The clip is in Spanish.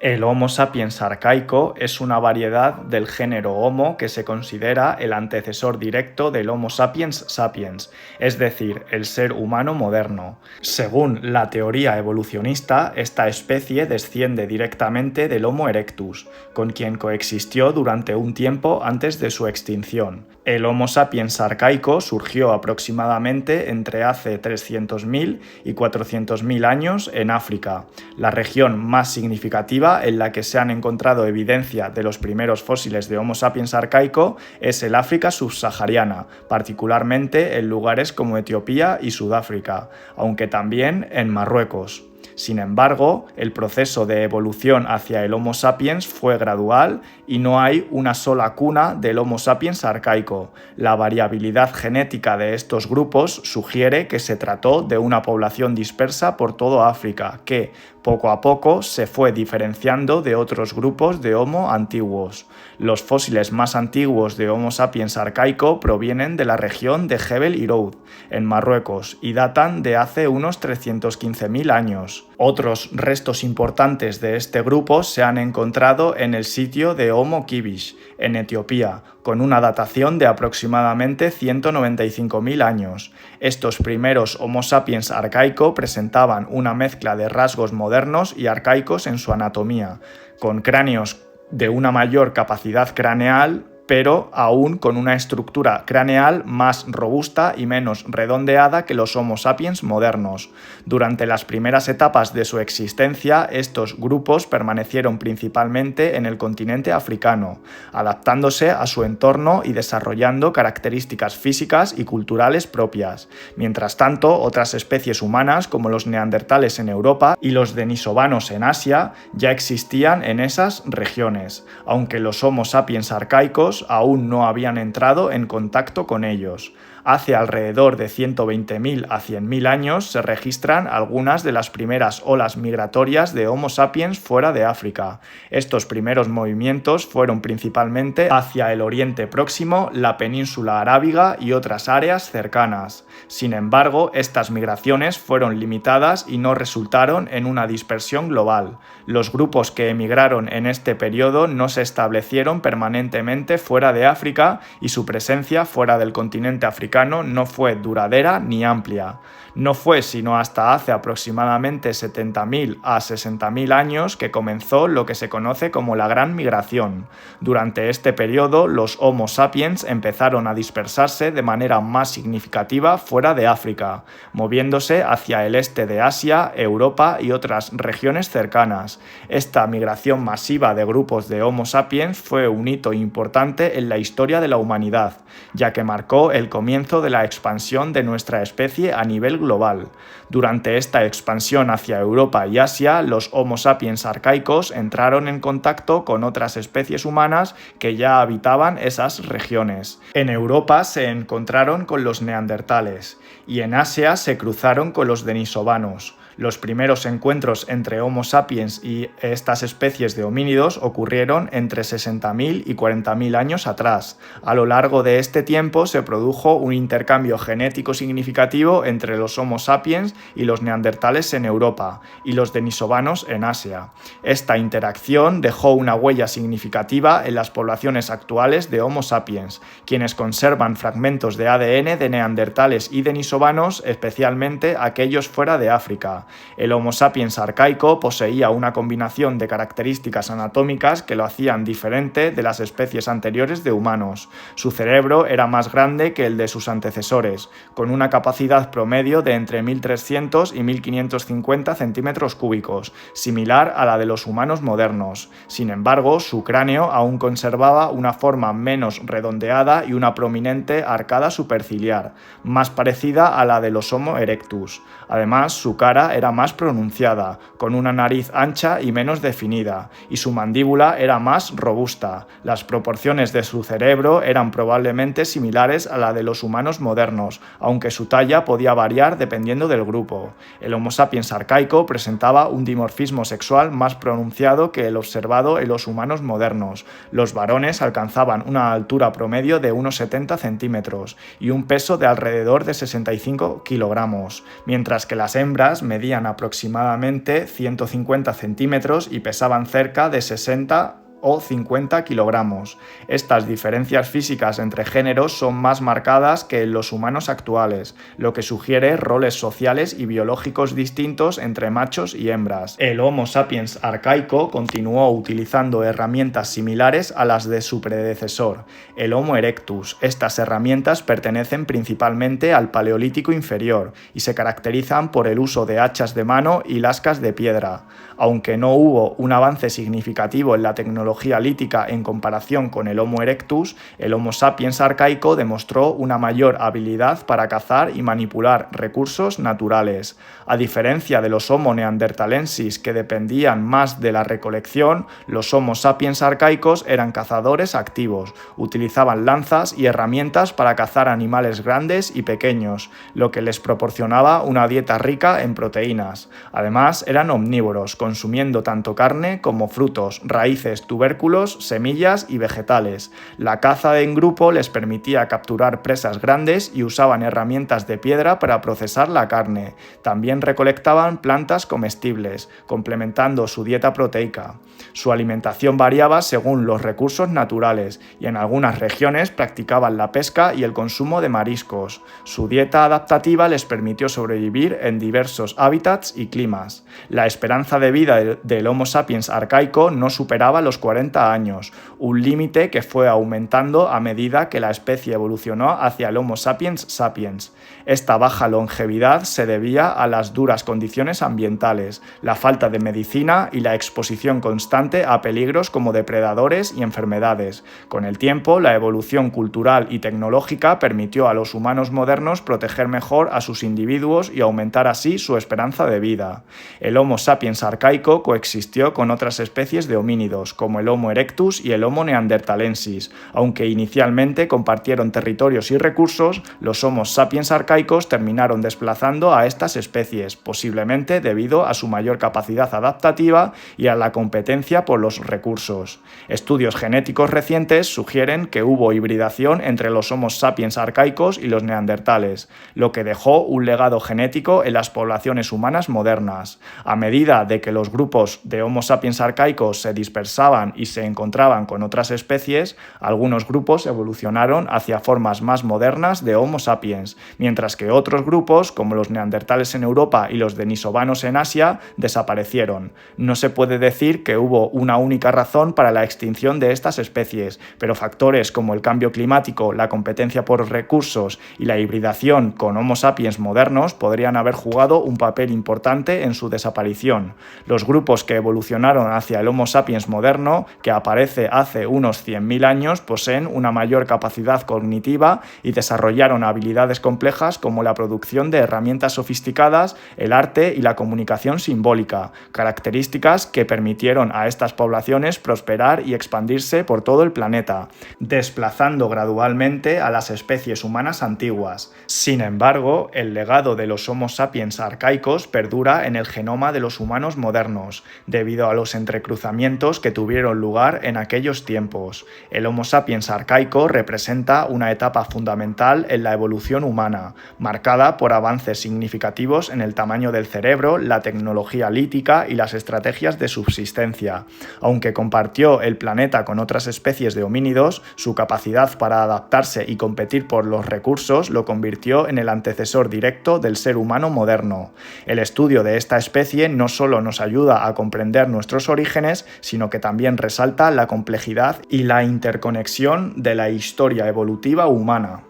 El Homo sapiens arcaico es una variedad del género Homo que se considera el antecesor directo del Homo sapiens sapiens, es decir, el ser humano moderno. Según la teoría evolucionista, esta especie desciende directamente del Homo erectus, con quien coexistió durante un tiempo antes de su extinción. El Homo sapiens arcaico surgió aproximadamente entre hace 300.000 y 400.000 años en África, la región más significativa en la que se han encontrado evidencia de los primeros fósiles de Homo sapiens arcaico es el África subsahariana, particularmente en lugares como Etiopía y Sudáfrica, aunque también en Marruecos. Sin embargo, el proceso de evolución hacia el Homo sapiens fue gradual y no hay una sola cuna del Homo sapiens arcaico. La variabilidad genética de estos grupos sugiere que se trató de una población dispersa por todo África, que, poco a poco, se fue diferenciando de otros grupos de Homo antiguos. Los fósiles más antiguos de Homo sapiens arcaico provienen de la región de Jebel Irhoud, en Marruecos, y datan de hace unos 315.000 años. Otros restos importantes de este grupo se han encontrado en el sitio de Homo Kibish, en Etiopía, con una datación de aproximadamente 195.000 años. Estos primeros Homo sapiens arcaico presentaban una mezcla de rasgos modernos y arcaicos en su anatomía, con cráneos de una mayor capacidad craneal, pero aún con una estructura craneal más robusta y menos redondeada que los Homo sapiens modernos. Durante las primeras etapas de su existencia, estos grupos permanecieron principalmente en el continente africano, adaptándose a su entorno y desarrollando características físicas y culturales propias. Mientras tanto, otras especies humanas, como los neandertales en Europa y los denisovanos en Asia, ya existían en esas regiones, aunque los Homo sapiens arcaicos aún no habían entrado en contacto con ellos. Hace alrededor de 120.000 a 100.000 años se registran algunas de las primeras olas migratorias de Homo sapiens fuera de África. Estos primeros movimientos fueron principalmente hacia el Oriente Próximo, la península arábiga y otras áreas cercanas. Sin embargo, estas migraciones fueron limitadas y no resultaron en una dispersión global. Los grupos que emigraron en este periodo no se establecieron permanentemente fuera de África y su presencia fuera del continente africano no fue duradera ni amplia. No fue sino hasta hace aproximadamente 70.000 a 60.000 años que comenzó lo que se conoce como la Gran Migración. Durante este periodo, los Homo sapiens empezaron a dispersarse de manera más significativa fuera de África, moviéndose hacia el este de Asia, Europa y otras regiones cercanas. Esta migración masiva de grupos de Homo sapiens fue un hito importante en la historia de la humanidad, ya que marcó el comienzo de la expansión de nuestra especie a nivel global. Durante esta expansión hacia Europa y Asia, los Homo sapiens arcaicos entraron en contacto con otras especies humanas que ya habitaban esas regiones. En Europa se encontraron con los neandertales y en Asia se cruzaron con los denisovanos. Los primeros encuentros entre Homo sapiens y estas especies de homínidos ocurrieron entre 60.000 y 40.000 años atrás. A lo largo de este tiempo se produjo un intercambio genético significativo entre los Homo sapiens y los neandertales en Europa y los denisovanos en Asia. Esta interacción dejó una huella significativa en las poblaciones actuales de Homo sapiens, quienes conservan fragmentos de ADN de neandertales y denisovanos, especialmente aquellos fuera de África. El Homo sapiens arcaico poseía una combinación de características anatómicas que lo hacían diferente de las especies anteriores de humanos. Su cerebro era más grande que el de sus antecesores, con una capacidad promedio de entre 1.300 y 1.550 centímetros cúbicos, similar a la de los humanos modernos. Sin embargo, su cráneo aún conservaba una forma menos redondeada y una prominente arcada superciliar, más parecida a la de los Homo erectus. Además, su cara era más pronunciada, con una nariz ancha y menos definida, y su mandíbula era más robusta. Las proporciones de su cerebro eran probablemente similares a la de los humanos modernos, aunque su talla podía variar dependiendo del grupo. El Homo sapiens arcaico presentaba un dimorfismo sexual más pronunciado que el observado en los humanos modernos. Los varones alcanzaban una altura promedio de unos 70 centímetros y un peso de alrededor de 65 kilogramos, mientras que las hembras medían medían aproximadamente 150 centímetros y pesaban cerca de 60 o 50 kilogramos. Estas diferencias físicas entre géneros son más marcadas que en los humanos actuales, lo que sugiere roles sociales y biológicos distintos entre machos y hembras. El Homo sapiens arcaico continuó utilizando herramientas similares a las de su predecesor, el Homo erectus. Estas herramientas pertenecen principalmente al Paleolítico inferior y se caracterizan por el uso de hachas de mano y lascas de piedra. Aunque no hubo un avance significativo en la tecnología lítica en comparación con el Homo erectus, el Homo sapiens arcaico demostró una mayor habilidad para cazar y manipular recursos naturales. A diferencia de los Homo neanderthalensis, que dependían más de la recolección, los Homo sapiens arcaicos eran cazadores activos, utilizaban lanzas y herramientas para cazar animales grandes y pequeños, lo que les proporcionaba una dieta rica en proteínas. Además, eran omnívoros, consumiendo tanto carne como frutos, raíces, tubérculos, semillas y vegetales. La caza en grupo les permitía capturar presas grandes y usaban herramientas de piedra para procesar la carne. También recolectaban plantas comestibles, complementando su dieta proteica. Su alimentación variaba según los recursos naturales y en algunas regiones practicaban la pesca y el consumo de mariscos. Su dieta adaptativa les permitió sobrevivir en diversos hábitats y climas. La esperanza de vida del Homo sapiens arcaico no superaba los 40 años, un límite que fue aumentando a medida que la especie evolucionó hacia el Homo sapiens sapiens. Esta baja longevidad se debía a las duras condiciones ambientales, la falta de medicina y la exposición constante a peligros como depredadores y enfermedades. Con el tiempo, la evolución cultural y tecnológica permitió a los humanos modernos proteger mejor a sus individuos y aumentar así su esperanza de vida. El Homo sapiens arcaico coexistió con otras especies de homínidos, como el Homo erectus y el Homo neanderthalensis. Aunque inicialmente compartieron territorios y recursos, los Homo sapiens arcaicos terminaron desplazando a estas especies, posiblemente debido a su mayor capacidad adaptativa y a la competencia por los recursos. Estudios genéticos recientes sugieren que hubo hibridación entre los Homo sapiens arcaicos y los neandertales, lo que dejó un legado genético en las poblaciones humanas modernas. A medida de que los grupos de Homo sapiens arcaicos se dispersaban y se encontraban con otras especies, algunos grupos evolucionaron hacia formas más modernas de Homo sapiens, mientras que otros grupos, como los neandertales en Europa y los denisovanos en Asia, desaparecieron. No se puede decir que hubo una única razón para la extinción de estas especies, pero factores como el cambio climático, la competencia por recursos y la hibridación con Homo sapiens modernos podrían haber jugado un papel importante en su desaparición. Los grupos que evolucionaron hacia el Homo sapiens moderno, que aparece hace unos 100.000 años, poseen una mayor capacidad cognitiva y desarrollaron habilidades complejas como la producción de herramientas sofisticadas, el arte y la comunicación simbólica, características que permitieron a estas poblaciones prosperar y expandirse por todo el planeta, desplazando gradualmente a las especies humanas antiguas. Sin embargo, el legado de los Homo sapiens arcaicos perdura en el genoma de los humanos modernos, debido a los entrecruzamientos que tuvieron lugar en aquellos tiempos. El Homo sapiens arcaico representa una etapa fundamental en la evolución humana, marcada por avances significativos en el tamaño del cerebro, la tecnología lítica y las estrategias de subsistencia. Aunque compartió el planeta con otras especies de homínidos, su capacidad para adaptarse y competir por los recursos lo convirtió en el antecesor directo del ser humano moderno. El estudio de esta especie no solo nos ayuda a comprender nuestros orígenes, sino que también resalta la complejidad y la interconexión de la historia evolutiva humana.